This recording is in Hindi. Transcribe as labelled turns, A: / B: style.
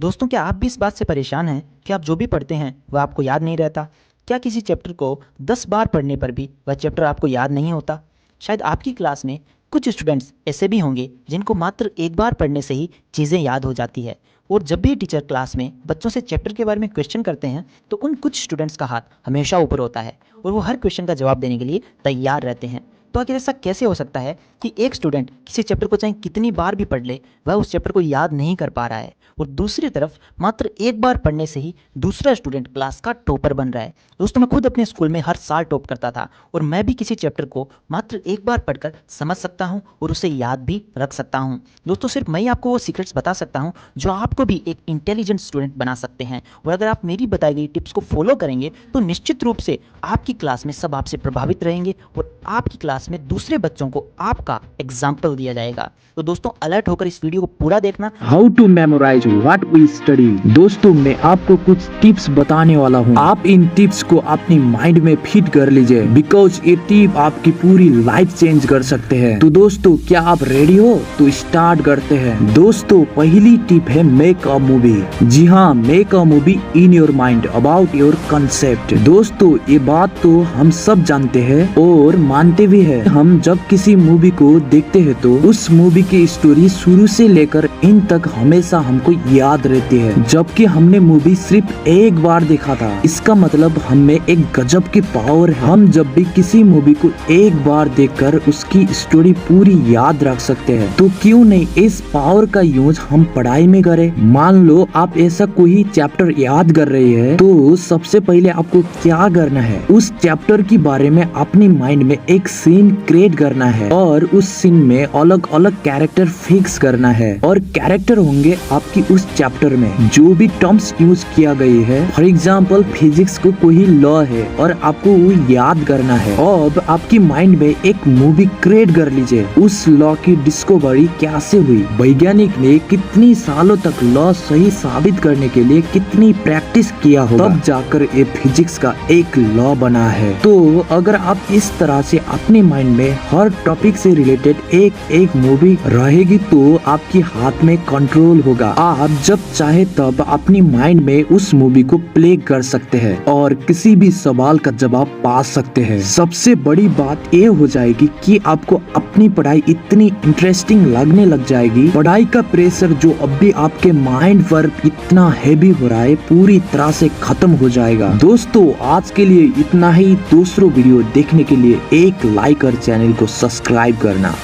A: दोस्तों, क्या आप भी इस बात से परेशान हैं कि आप जो भी पढ़ते हैं वह आपको याद नहीं रहता? क्या किसी चैप्टर को 10 बार पढ़ने पर भी वह चैप्टर आपको याद नहीं होता? शायद आपकी क्लास में कुछ स्टूडेंट्स ऐसे भी होंगे जिनको मात्र एक बार पढ़ने से ही चीज़ें याद हो जाती है। और जब भी टीचर क्लास में बच्चों से चैप्टर के बारे में क्वेश्चन करते हैं तो उन कुछ स्टूडेंट्स का हाथ हमेशा ऊपर होता है और वो हर क्वेश्चन का जवाब देने के लिए तैयार रहते हैं। तो आखिर ऐसा कैसे हो सकता है कि एक स्टूडेंट किसी चैप्टर को चाहे कितनी बार भी पढ़ ले, वह उस चैप्टर को याद नहीं कर पा रहा है, और दूसरी तरफ मात्र एक बार पढ़ने से ही दूसरा स्टूडेंट क्लास का टॉपर बन रहा है। दोस्तों, मैं खुद अपने स्कूल में हर साल टॉप करता था और मैं भी किसी चैप्टर को मात्र एक बार पढ़कर समझ सकता हूँ और उसे याद भी रख सकता हूँ। दोस्तों, सिर्फ मैं ही आपको वो सीक्रेट्स बता सकता हूँ जो आपको भी एक इंटेलिजेंट स्टूडेंट बना सकते हैं। और अगर आप मेरी बताई गई टिप्स को फॉलो करेंगे तो निश्चित रूप से आपकी क्लास में सब आपसे प्रभावित रहेंगे और आपकी क्लास में दूसरे बच्चों को आपका एग्जाम्पल दिया जाएगा। तो दोस्तों, अलर्ट होकर इस वीडियो को पूरा देखना।
B: How to memorise what we study. दोस्तों, मैं आपको कुछ टिप्स बताने वाला हूँ। आप इन टिप्स को अपनी माइंड में फिट कर लीजिए, बिकॉज ये टिप आपकी पूरी लाइफ चेंज कर सकते हैं। तो दोस्तों, क्या आप रेडी हो? तो स्टार्ट करते हैं। दोस्तों, पहली टिप है मेक अ मूवी। जी हाँ, make a movie in your mind about your concept. दोस्तों, ये बात तो हम सब जानते हैं और मानते भी है। हम जब किसी मूवी को देखते हैं तो उस मूवी की स्टोरी शुरू से लेकर इन तक हमेशा हमको याद रहती है, जबकि हमने मूवी सिर्फ एक बार देखा था। इसका मतलब हमें एक गजब की पावर है। हम जब भी किसी मूवी को एक बार देखकर उसकी स्टोरी पूरी याद रख सकते हैं। तो क्यों नहीं इस पावर का यूज हम पढ़ाई में करें। मान लो आप ऐसा कोई चैप्टर याद कर रहे हैं, तो सबसे पहले आपको क्या करना है, उस चैप्टर के बारे में अपनी माइंड में एक सीन क्रिएट करना है और उस सीन में अलग अलग कैरेक्टर फिक्स करना है। और कैरेक्टर होंगे आपकी उस चैप्टर में जो भी टर्म्स यूज किया गई है। फॉर एग्जाम्पल, फिजिक्स को कोई लॉ है और आपको वो याद करना है। अब आपकी माइंड में एक मूवी क्रिएट कर लीजिए। उस लॉ की डिस्कवरी कैसे हुई, वैज्ञानिक ने कितनी सालों तक लॉ सही साबित करने के लिए कितनी प्रैक्टिस किया होगा, तब जाकर ये फिजिक्स का एक लॉ बना है। तो अगर आप इस तरह से अपने माइंड में हर टॉपिक से रिलेटेड एक मूवी रहेगी तो आपके हाथ में कंट्रोल होगा। आप जब चाहे तब अपनी माइंड में उस मूवी को प्ले कर सकते हैं और किसी भी सवाल का जवाब पा सकते हैं। सबसे बड़ी बात ये हो जाएगी कि आपको अपनी पढ़ाई इतनी इंटरेस्टिंग लगने लग जाएगी। पढ़ाई का प्रेशर जो अभी आपके माइंड पर इतना हैवी हो रहा है पूरी तरह से खत्म हो जाएगा। दोस्तों, आज के लिए इतना ही। दूसरों वीडियो देखने के लिए एक लाइक और चैनल को सब्सक्राइब करना।